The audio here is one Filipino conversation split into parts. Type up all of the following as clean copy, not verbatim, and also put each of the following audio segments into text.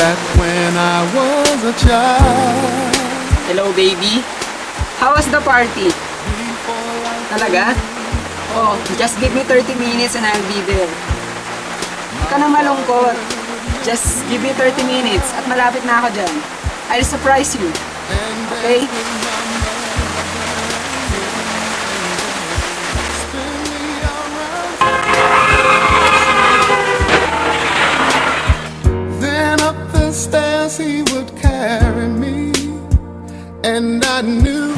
back when I was a child. Hello, baby. How was the party? Talaga? Oh, just give me 30 minutes and I'll be there. Huwag ka nang malungkot. Just give me 30 minutes at malapit na ako dyan. I'll surprise you. Okay? Then up the stairs he would carry me, and I knew.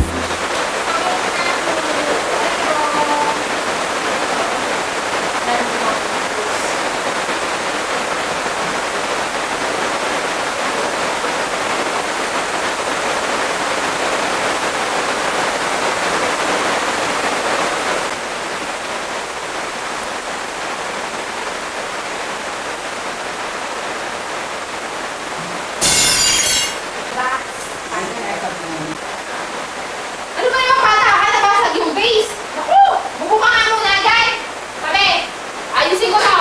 Ano ba yung bata? Kaya nabasag yung base? Naku! Bubuka nga muna dyan! Sabi! Ayusin ko to!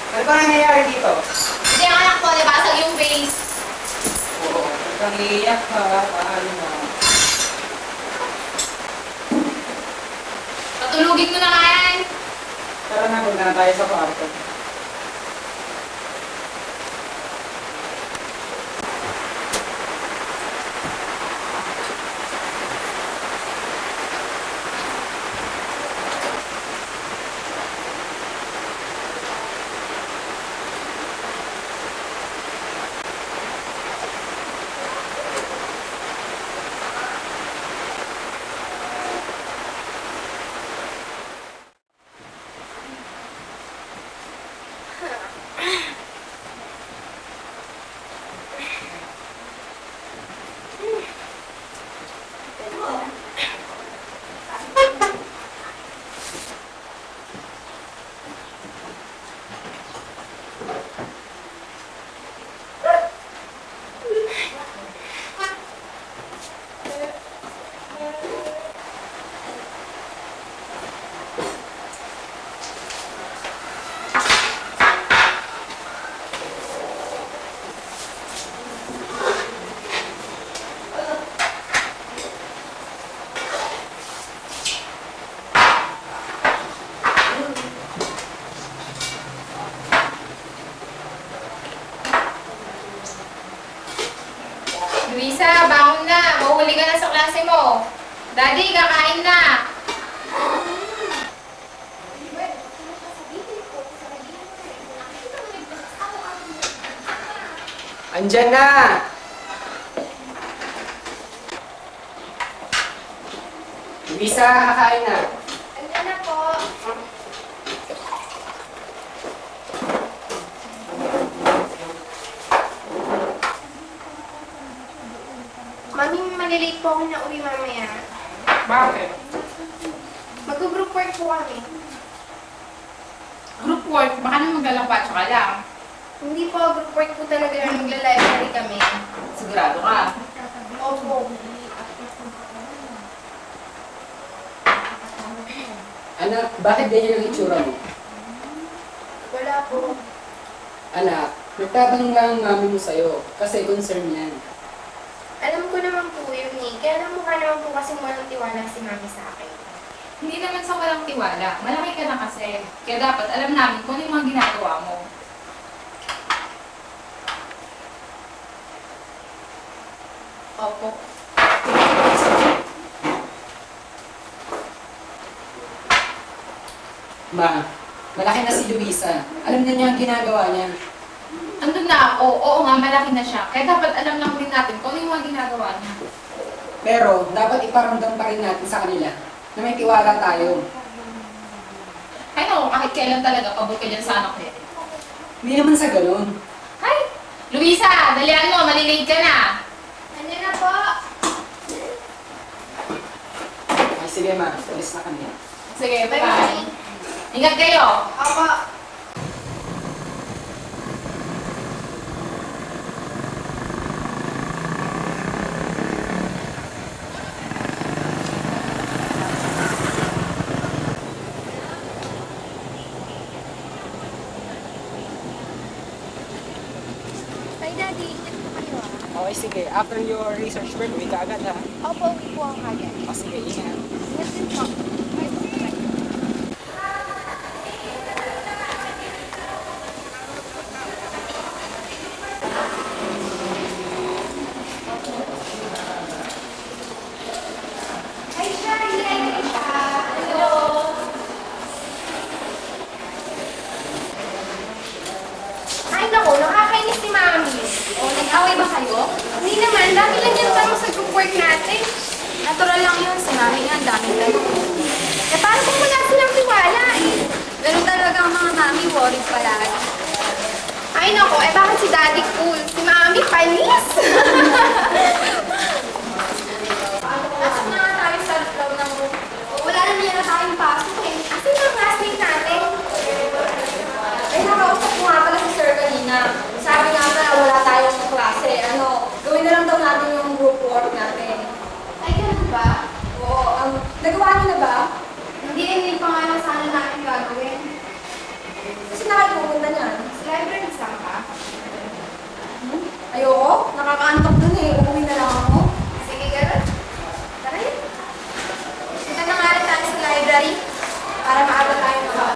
Ano ba nangyayari dito? Hindi ang anak ko, nabasag yung base. Oo, kang iiyak ka. Paano na? Patulugin mo na nga yan. Tara na, punta na tayo sa kwarto. Luisa, bangon na. Mahuli ka na sa klase mo. Daddy, kakain na. Andyan na! Luisa, kakain na. Andyan na po. Mami, malilate po ako na uwi mamaya. Bakit? Mag-group work po kami. Group work? Baka naman maglalakbatsa ka lang. Hindi po, group work po talaga yung magla-library kami. Sigurado ka. Opo. Anak, bakit ganyan ang itsura mo? Wala po. Anak, nagtatanong lang ang mami mo sa'yo kasi concern yan. Alam ko naman po yun eh. Kaya alam mo ka naman po kasi walang tiwala si mami sa akin. Hindi naman sa walang tiwala. Malaki ka na kasi. Kaya dapat alam namin kung ano yung mga ginagawa mo. Opo. Ma, malaki na si Luisa. Alam na niya ang ginagawa niya. Andun na ako. Oo nga, malaki na siya. Kaya dapat alam lang din natin kung ano yung mga ginagawa niya. Pero, dapat iparamdam pa rin natin sa kanila na may tiwala tayo. Ay naku, kahit kailan talaga, pabor ka dyan sa anak niya. Hindi naman sa ganun. Ay! Luisa, dalian mo, malilate ka na. Ano na po? Ay, sige ma, alis na kami. Sige, Bye, bye. Mami. Ingat kayo. Opo. Okay, sige. After your research work, uwi ka agad ha. Opo, uwi po ang kagad. O sige, ingat. Yes, din po. Hi, Shari! Hello! Ay, naku, nakakainis si Mami. O, nag-away ba kayo? Hindi naman, dami lang yan tanong sa group work natin. Natural lang yun. Si Mami nga, ang daming tanong. Eh, paano kung wala silang tiwala eh? Ganun talaga ang mga mami, worried palagi. Ay, naku, eh bakit si Daddy cool? Si Mami panis! Pasok na nga tayo sa loob ng room. Wala na niya na tayong pasok eh. Kasi yung classmate natin. Ay, nakausap ko nga pala si Sir kanina. Sabi nga pala, wala tayong klase. Gawin na lang daw natin yung group work natin. Ay, ganun ba? Oo, nagawa niyo na ba? Hindi pa nga lang sana natin gagawin. Kasi nakalimutan niyan. Sa library saan ka? Ayoko, nakakaantok dun eh. Uuwi na lang ako. Sige, ganun. Tara yun. Punta na nga rin tayo sa library para maaga tayo makaw.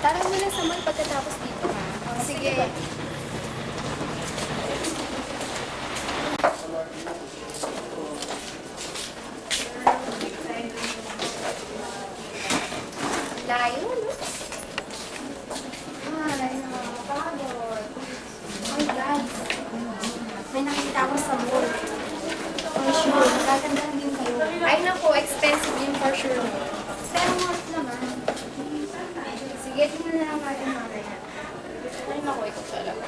Tara muna sa mall pagkatapos dito ha. Sige. Layo, no? Ay, nakakapagod. Ay, guys. May nakita ako sa mall. Ay, sure. Magagandang din kayo. Ay, naku. Expensive din for sure. Pero worth naman. Sige, tingnan na lang natin mamaya. Ay, naku. Ikaw talaga.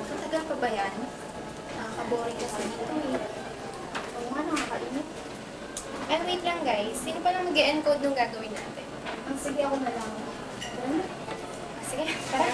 Matagal pa ba yan? Nakaka-boring kasi dito eh. Oo nga, nakakalimit. And wait lang guys, sino pa lang mag-encode nung gagawin natin? Sige, ako na lang. Sige, tara.